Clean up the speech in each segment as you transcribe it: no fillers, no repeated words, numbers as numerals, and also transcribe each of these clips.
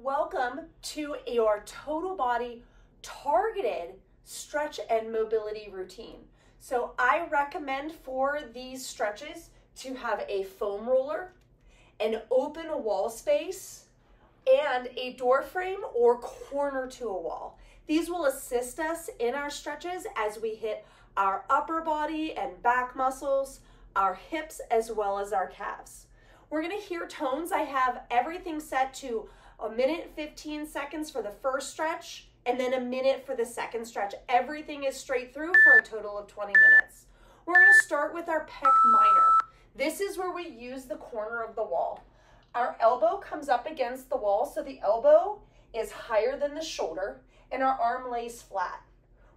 Welcome to your total body targeted stretch and mobility routine. So I recommend for these stretches to have a foam roller, an open wall space, and a door frame or corner to a wall. These will assist us in our stretches as we hit our upper body and back muscles, our hips, as well as our calves. We're gonna hear tones. I have everything set to 1 minute 15 seconds for the first stretch, and then 1 minute for the second stretch. Everything is straight through for a total of 20 minutes. We're gonna start with our pec minor. This is where we use the corner of the wall. Our elbow comes up against the wall, so the elbow is higher than the shoulder, and our arm lays flat.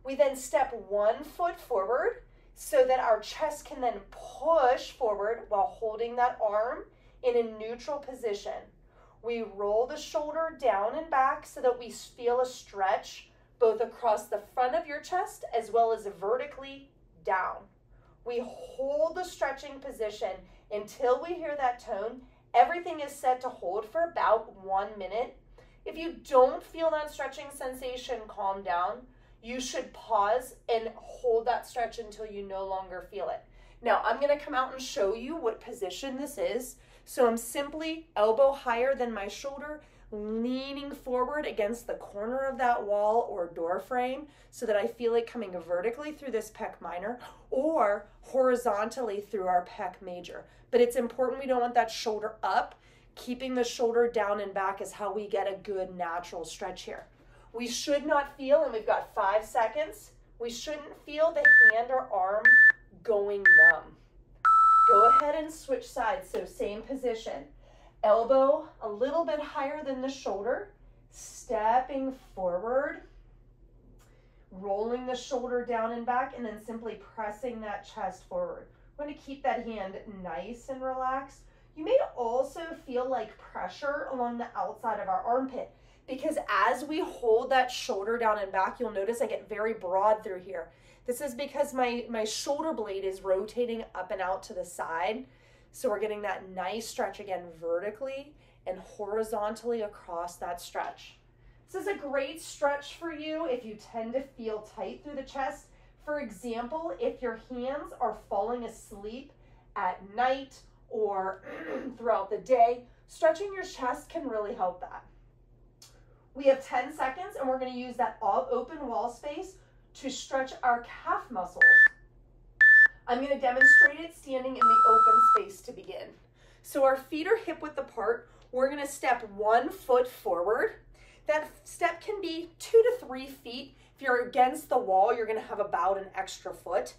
We then step 1 foot forward so that our chest can then push forward while holding that arm in a neutral position. We roll the shoulder down and back so that we feel a stretch both across the front of your chest as well as vertically down. We hold the stretching position until we hear that tone. Everything is set to hold for about 1 minute. If you don't feel that stretching sensation calm down, you should pause and hold that stretch until you no longer feel it. Now, I'm going to come out and show you what position this is. So I'm simply elbow higher than my shoulder, leaning forward against the corner of that wall or door frame so that I feel it coming vertically through this pec minor or horizontally through our pec major. But it's important we don't want that shoulder up. Keeping the shoulder down and back is how we get a good natural stretch here. We should not feel, and we've got 5 seconds, we shouldn't feel the hand or arm going numb. Go ahead and switch sides, so same position. Elbow a little bit higher than the shoulder, stepping forward, rolling the shoulder down and back, and then simply pressing that chest forward. We're going to keep that hand nice and relaxed. You may also feel like pressure along the outside of our armpit, because as we hold that shoulder down and back, you'll notice I get very broad through here. This is because my shoulder blade is rotating up and out to the side. So we're getting that nice stretch again vertically and horizontally across that stretch. This is a great stretch for you if you tend to feel tight through the chest. For example, if your hands are falling asleep at night or throughout the day, stretching your chest can really help that. We have 10 seconds and we're going to use that open wall space to stretch our calf muscles. I'm going to demonstrate it standing in the open space to begin. So our feet are hip width apart. We're going to step 1 foot forward. That step can be 2 to 3 feet. If you're against the wall, you're going to have about an extra foot.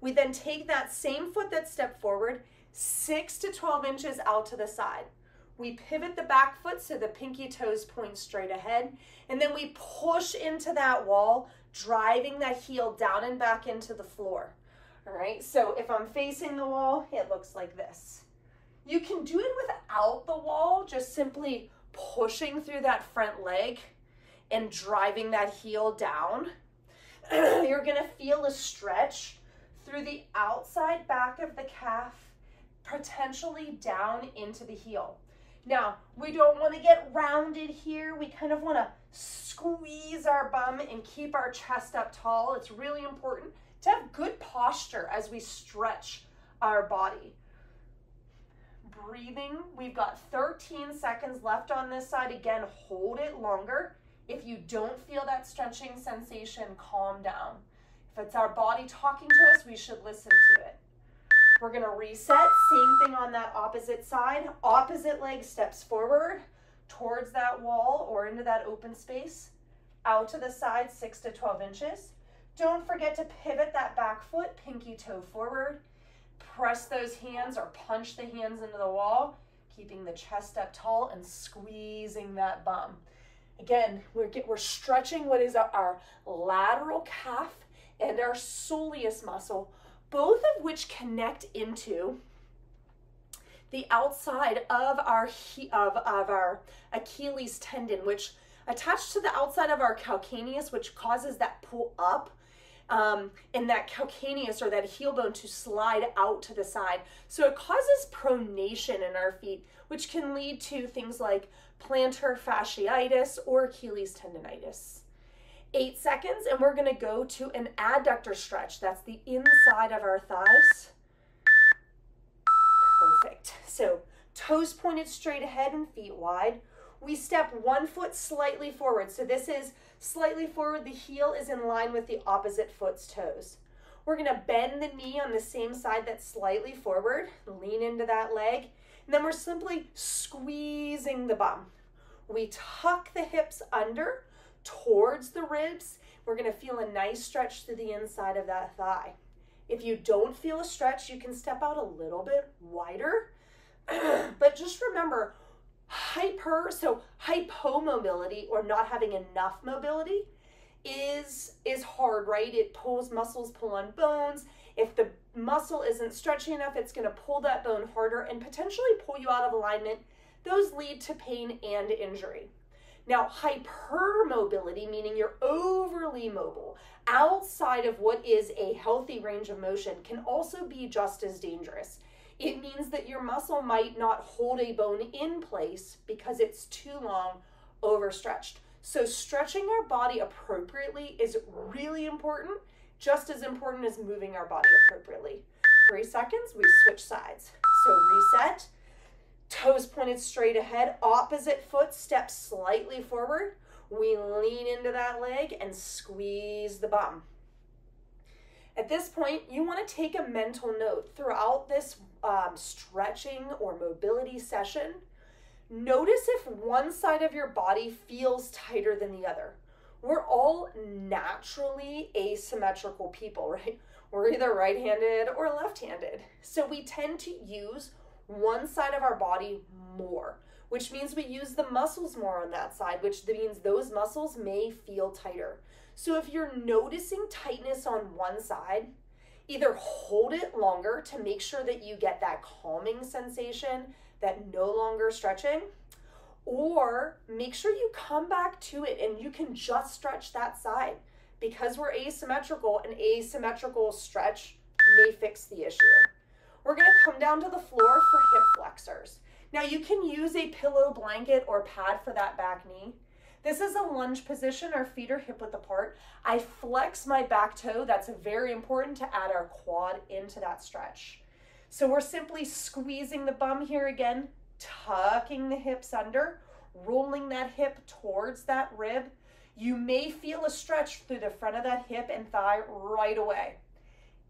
We then take that same foot that stepped forward 6 to 12 inches out to the side. We pivot the back foot so the pinky toes point straight ahead, and then we push into that wall, driving that heel down and back into the floor. All right, so if I'm facing the wall, it looks like this. You can do it without the wall, just simply pushing through that front leg and driving that heel down. You're gonna feel a stretch through the outside back of the calf, potentially down into the heel. Now, we don't want to get rounded here. We kind of want to squeeze our bum and keep our chest up tall. It's really important to have good posture as we stretch our body. Breathing, we've got 13 seconds left on this side. Again, hold it longer. If you don't feel that stretching sensation, calm down. If it's our body talking to us, we should listen to it. We're going to reset, same thing on that opposite side. Opposite leg steps forward towards that wall or into that open space. Out to the side, 6 to 12 inches. Don't forget to pivot that back foot, pinky toe forward. Press those hands or punch the hands into the wall, keeping the chest up tall and squeezing that bum. Again, we're stretching what is our lateral calf and our soleus muscle, both of which connect into the outside of our Achilles tendon, which attached to the outside of our calcaneus, which causes that pull up. and that calcaneus or that heel bone to slide out to the side. So it causes pronation in our feet, which can lead to things like plantar fasciitis or Achilles tendonitis. 8 seconds, and we're gonna go to an adductor stretch. That's the inside of our thighs. Perfect. So toes pointed straight ahead and feet wide. We step one foot slightly forward. So this is slightly forward. The heel is in line with the opposite foot's toes. We're gonna bend the knee on the same side that's slightly forward. Lean into that leg. And then we're simply squeezing the bum. We tuck the hips under towards the ribs. We're gonna feel a nice stretch through the inside of that thigh. If you don't feel a stretch, you can step out a little bit wider. But just remember, hypomobility or not having enough mobility is hard, right? It pulls, muscles pull on bones. If the muscle isn't stretchy enough, it's gonna pull that bone harder and potentially pull you out of alignment. Those lead to pain and injury. Now, hypermobility, meaning you're overly mobile, outside of what is a healthy range of motion, can also be just as dangerous. It means that your muscle might not hold a bone in place because it's too long, overstretched. So stretching our body appropriately is really important, just as important as moving our body appropriately. 3 seconds, we switch sides. So reset. Toes pointed straight ahead, opposite foot steps slightly forward. We lean into that leg and squeeze the bum. At this point, you want to take a mental note throughout this stretching or mobility session. Notice if one side of your body feels tighter than the other. We're all naturally asymmetrical people, right? We're either right-handed or left-handed. So we tend to use one side of our body more, which means we use the muscles more on that side, which means those muscles may feel tighter. So if you're noticing tightness on one side, either hold it longer to make sure that you get that calming sensation, that no longer stretching, or make sure you come back to it and you can just stretch that side. Because we're asymmetrical, an asymmetrical stretch may fix the issue. We're gonna come down to the floor for hip flexors. Now you can use a pillow, blanket, or pad for that back knee. This is a lunge position. Our feet are hip width apart. I flex my back toe. That's very important to add our quad into that stretch. So we're simply squeezing the bum here again, tucking the hips under, rolling that hip towards that rib. You may feel a stretch through the front of that hip and thigh right away.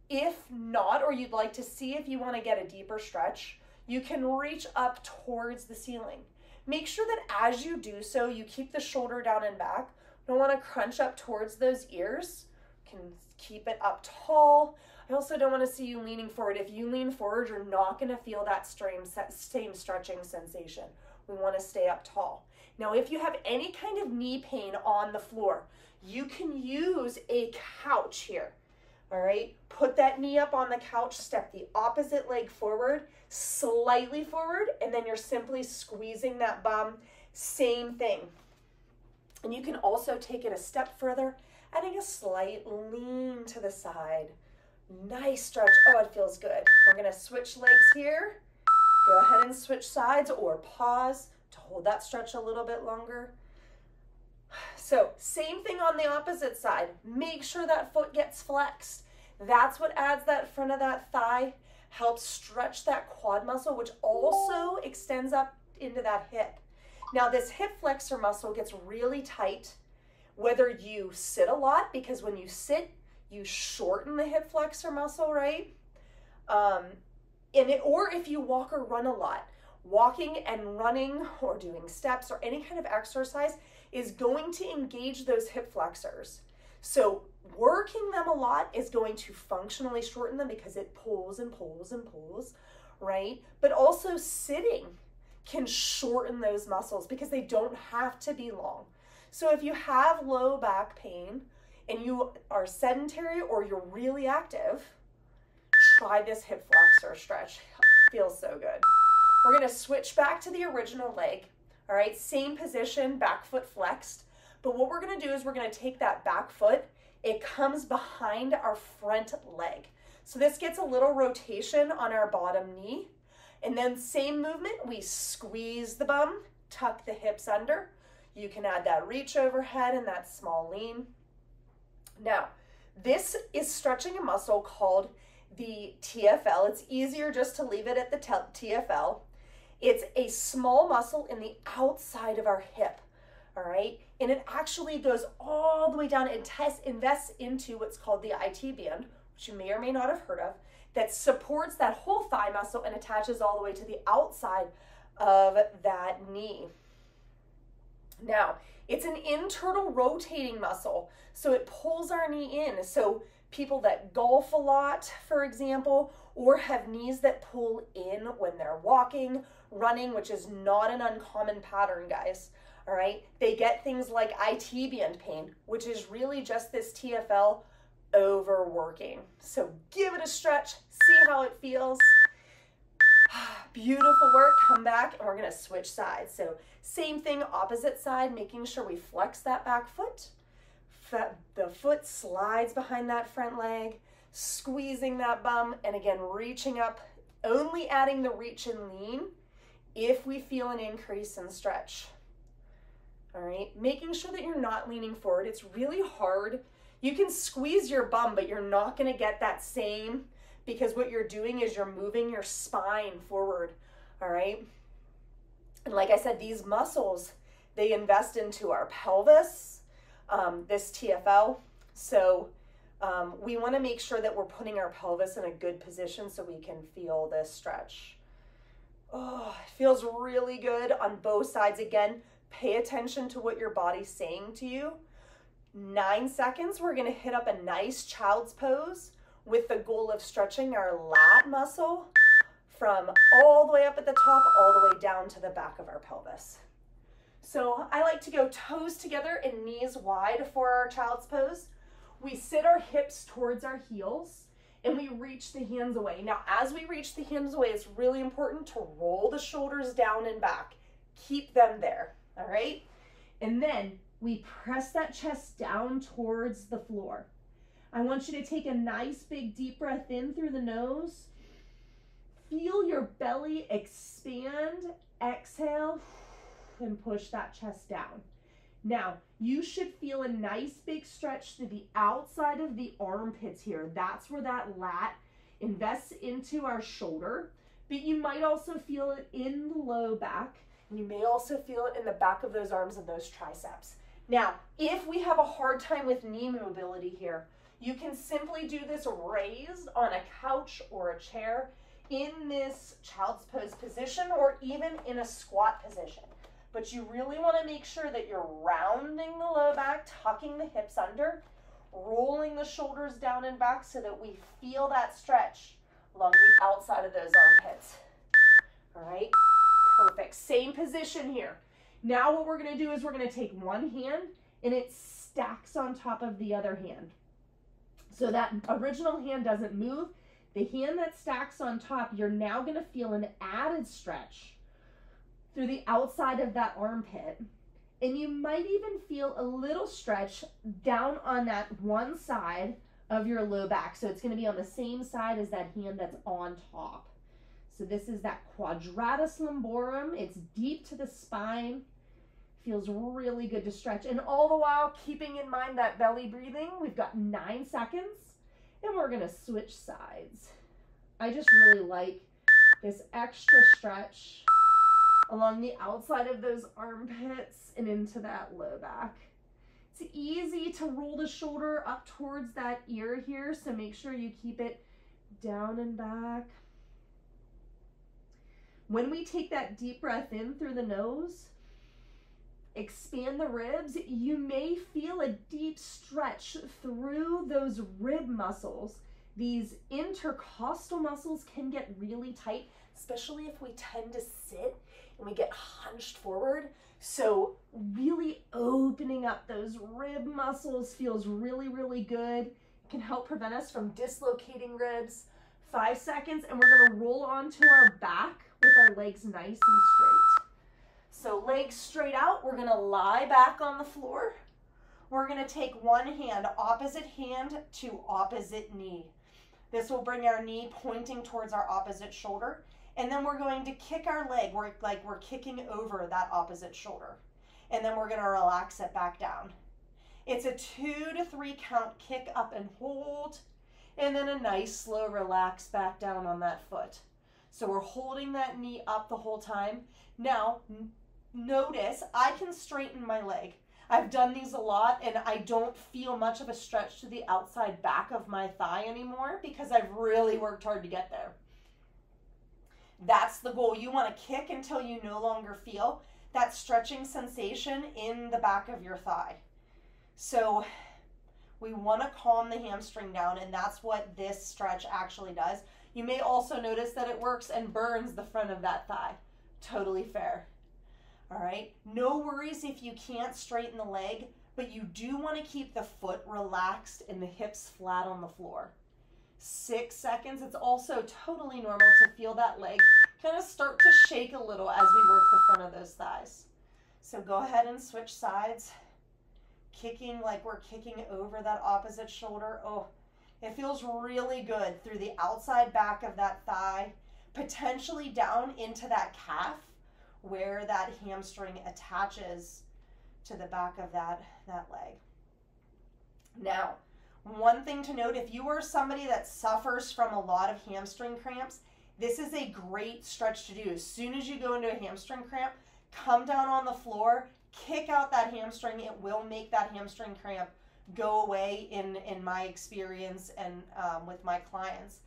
If not, or you'd like to see if you want to get a deeper stretch, you can reach up towards the ceiling. Make sure that as you do so, you keep the shoulder down and back. You don't want to crunch up towards those ears. You can keep it up tall. I also don't want to see you leaning forward. If you lean forward, you're not going to feel that same stretching sensation. We want to stay up tall. Now, if you have any kind of knee pain on the floor, you can use a couch here. All right, put that knee up on the couch, step the opposite leg forward, slightly forward, and then you're simply squeezing that bum. Same thing. And you can also take it a step further, adding a slight lean to the side. Nice stretch. Oh, it feels good. We're gonna switch legs here. Go ahead and switch sides or pause to hold that stretch a little bit longer. So same thing on the opposite side. Make sure that foot gets flexed. That's what adds that front of that thigh, helps stretch that quad muscle, which also extends up into that hip. Now this hip flexor muscle gets really tight, whether you sit a lot, because when you sit, you shorten the hip flexor muscle, right? Or if you walk or run a lot. Walking and running or doing steps or any kind of exercise is going to engage those hip flexors. So working them a lot is going to functionally shorten them because it pulls and pulls and pulls, right? But also sitting can shorten those muscles because they don't have to be long. So if you have low back pain and you are sedentary or you're really active, try this hip flexor stretch. It feels so good. We're gonna switch back to the original leg. All right, same position, back foot flexed. But what we're gonna do is we're gonna take that back foot it comes behind our front leg. So this gets a little rotation on our bottom knee. And then same movement, we squeeze the bum, tuck the hips under. You can add that reach overhead and that small lean. Now, this is stretching a muscle called the TFL. It's easier just to leave it at the TFL. It's a small muscle in the outside of our hip, all right? And it actually goes all the way down and invests into what's called the IT band, which you may or may not have heard of, that supports that whole thigh muscle and attaches all the way to the outside of that knee. Now, it's an internal rotating muscle, so it pulls our knee in. So people that golf a lot, for example, or have knees that pull in when they're walking, running, which is not an uncommon pattern, guys, all right? They get things like IT band pain, which is really just this TFL overworking. So give it a stretch, see how it feels. Beautiful work. Come back and we're going to switch sides. So same thing, opposite side, making sure we flex that back foot. The foot slides behind that front leg, squeezing that bum, and again, reaching up, only adding the reach and lean if we feel an increase in stretch. All right, making sure that you're not leaning forward. It's really hard. You can squeeze your bum, but you're not going to get that same, because what you're doing is you're moving your spine forward, all right? And like I said, these muscles, they invest into our pelvis, this TFL. So we want to make sure that we're putting our pelvis in a good position so we can feel this stretch. Oh, it feels really good on both sides. Again, pay attention to what your body's saying to you. 9 seconds, we're going to hit up a nice child's pose with the goal of stretching our lat muscle from all the way up at the top, all the way down to the back of our pelvis. So I like to go toes together and knees wide for our child's pose. We sit our hips towards our heels and we reach the hands away. Now, as we reach the hands away, it's really important to roll the shoulders down and back. Keep them there, all right? And then we press that chest down towards the floor. I want you to take a nice big deep breath in through the nose. Feel your belly expand, exhale, and push that chest down. Now, you should feel a nice big stretch through the outside of the armpits here. That's where that lat invests into our shoulder, but you might also feel it in the low back, and you may also feel it in the back of those arms and those triceps. Now, if we have a hard time with knee mobility here, you can simply do this raised on a couch or a chair in this child's pose position or even in a squat position. But you really want to make sure that you're rounding the low back, tucking the hips under, rolling the shoulders down and back so that we feel that stretch along the outside of those armpits. All right, perfect. Same position here. Now what we're going to do is we're going to take one hand and it stacks on top of the other hand. So that original hand doesn't move. The hand that stacks on top, you're now going to feel an added stretch through the outside of that armpit. And you might even feel a little stretch down on that one side of your low back. So it's going to be on the same side as that hand that's on top. So this is that quadratus lumborum. It's deep to the spine. Feels really good to stretch. And all the while keeping in mind that belly breathing. We've got 9 seconds and we're going to switch sides. I just really like this extra stretch along the outside of those armpits and into that low back. It's easy to roll the shoulder up towards that ear here, so make sure you keep it down and back. When we take that deep breath in through the nose, expand the ribs, you may feel a deep stretch through those rib muscles. These intercostal muscles can get really tight, especially if we tend to sit and we get hunched forward. So really opening up those rib muscles feels really, really good. It can help prevent us from dislocating ribs. 5 seconds, and we're gonna roll onto our back with our legs nice and straight. So legs straight out, we're gonna lie back on the floor. we're going to take one hand, opposite hand to opposite knee. This will bring our knee pointing towards our opposite shoulder. And then we're going to kick our leg like we're kicking over that opposite shoulder. And then we're going to relax it back down. It's a 2 to 3 count kick up and hold. And then a nice slow relax back down on that foot. So we're holding that knee up the whole time. Now, notice I can straighten my leg. I've done these a lot and I don't feel much of a stretch to the outside back of my thigh anymore because I've really worked hard to get there. That's the goal. You want to kick until you no longer feel that stretching sensation in the back of your thigh. So we want to calm the hamstring down, and that's what this stretch actually does. You may also notice that it works and burns the front of that thigh. Totally fair. All right, no worries if you can't straighten the leg, but you do want to keep the foot relaxed and the hips flat on the floor. 6 seconds. It's also totally normal to feel that leg kind of start to shake a little as we work the front of those thighs. So go ahead and switch sides. Kicking like we're kicking over that opposite shoulder. Oh, it feels really good through the outside back of that thigh, potentially down into that calf where that hamstring attaches to the back of that leg. Now, one thing to note, if you are somebody that suffers from a lot of hamstring cramps, this is a great stretch to do. As soon as you go into a hamstring cramp, come down on the floor, kick out that hamstring. It will make that hamstring cramp go away in my experience and with my clients.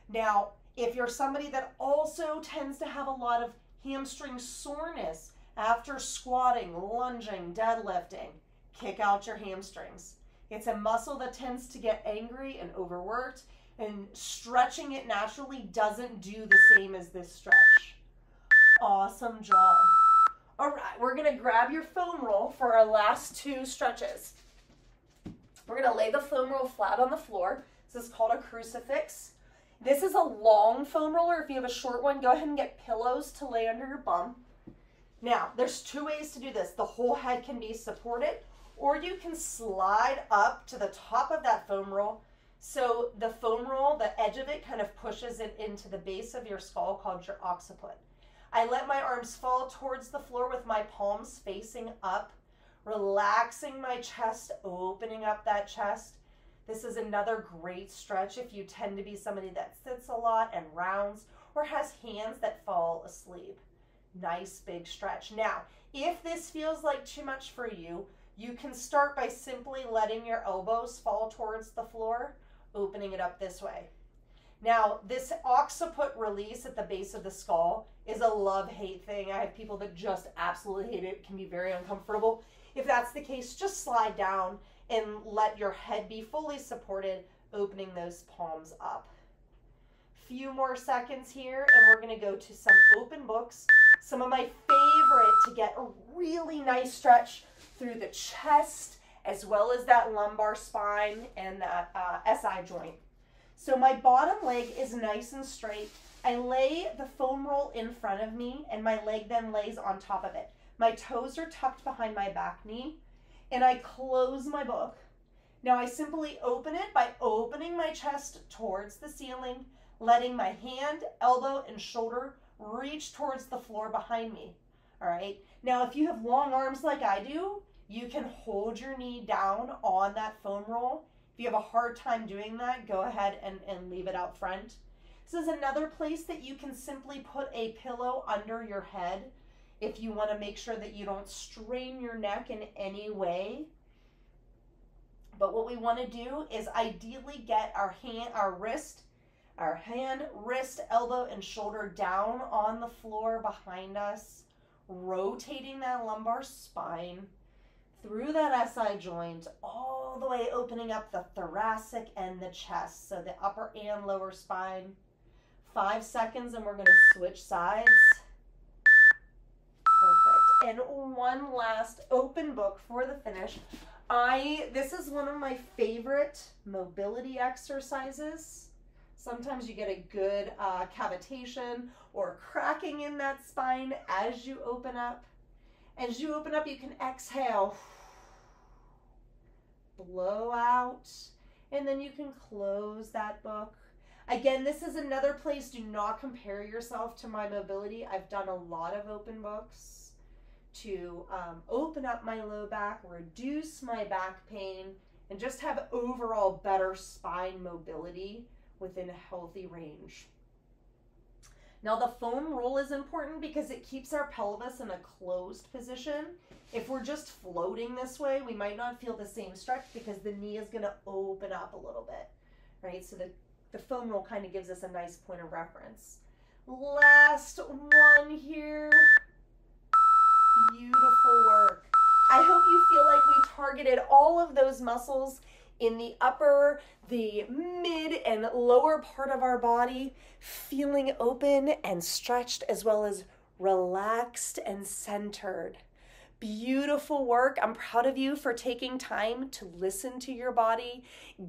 Now, if you're somebody that also tends to have a lot of hamstring soreness after squatting, lunging, deadlifting, kick out your hamstrings. It's a muscle that tends to get angry and overworked, and stretching it naturally doesn't do the same as this stretch. Awesome job. All right, we're gonna grab your foam roll for our last 2 stretches. We're gonna lay the foam roll flat on the floor. This is called a crucifix. This is a long foam roller. If you have a short one, go ahead and get pillows to lay under your bum. Now, there's 2 ways to do this. The whole head can be supported, or you can slide up to the top of that foam roll. So the foam roll, the edge of it kind of pushes it into the base of your skull, called your occiput. I let my arms fall towards the floor with my palms facing up, relaxing my chest, opening up that chest. This is another great stretch if you tend to be somebody that sits a lot and rounds or has hands that fall asleep. Nice big stretch. Now, if this feels like too much for you, you can start by simply letting your elbows fall towards the floor, opening it up this way. Now, this occiput release at the base of the skull is a love-hate thing. I have people that just absolutely hate it. It can be very uncomfortable. If that's the case, just slide down and let your head be fully supported, opening those palms up. Few more seconds here, and we're gonna go to some open books. Some of my favorite to get a really nice stretch through the chest, as well as that lumbar spine and that SI joint. So my bottom leg is nice and straight. I lay the foam roll in front of me, and my leg then lays on top of it. My toes are tucked behind my back knee, and I close my book. Now I simply open it by opening my chest towards the ceiling, letting my hand, elbow, and shoulder reach towards the floor behind me. All right. Now, if you have long arms like I do, you can hold your knee down on that foam roll. If you have a hard time doing that, go ahead and leave it out front. This is another place that you can simply put a pillow under your head if you want to make sure that you don't strain your neck in any way. But what we want to do is ideally get our hand, wrist, elbow, and shoulder down on the floor behind us, rotating that lumbar spine through that SI joint, all the way opening up the thoracic and the chest, so the upper and lower spine. 5 seconds, and we're going to switch sides. Perfect. And one last open book for the finish. This is one of my favorite mobility exercises. Sometimes you get a good cavitation or cracking in that spine as you open up. As you open up, you can exhale. blow out, and then you can close that book. Again, this is another place, do not compare yourself to my mobility. I've done a lot of open books to open up my low back, reduce my back pain, and just have overall better spine mobility within a healthy range. Now the foam roll is important because it keeps our pelvis in a closed position. If we're just floating this way, we might not feel the same stretch because the knee is going to open up a little bit, right? So the foam roll kind of gives us a nice point of reference. Last one here. Beautiful work. I hope you feel like we targeted all of those muscles in the upper, the mid, and lower part of our body, feeling open and stretched as well as relaxed and centered. Beautiful work. I'm proud of you for taking time to listen to your body,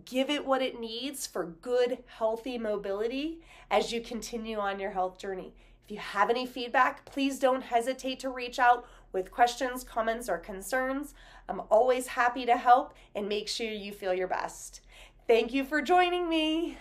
give it what it needs for good, healthy mobility as you continue on your health journey. If you have any feedback, please don't hesitate to reach out with questions, comments, or concerns. I'm always happy to help and make sure you feel your best. Thank you for joining me.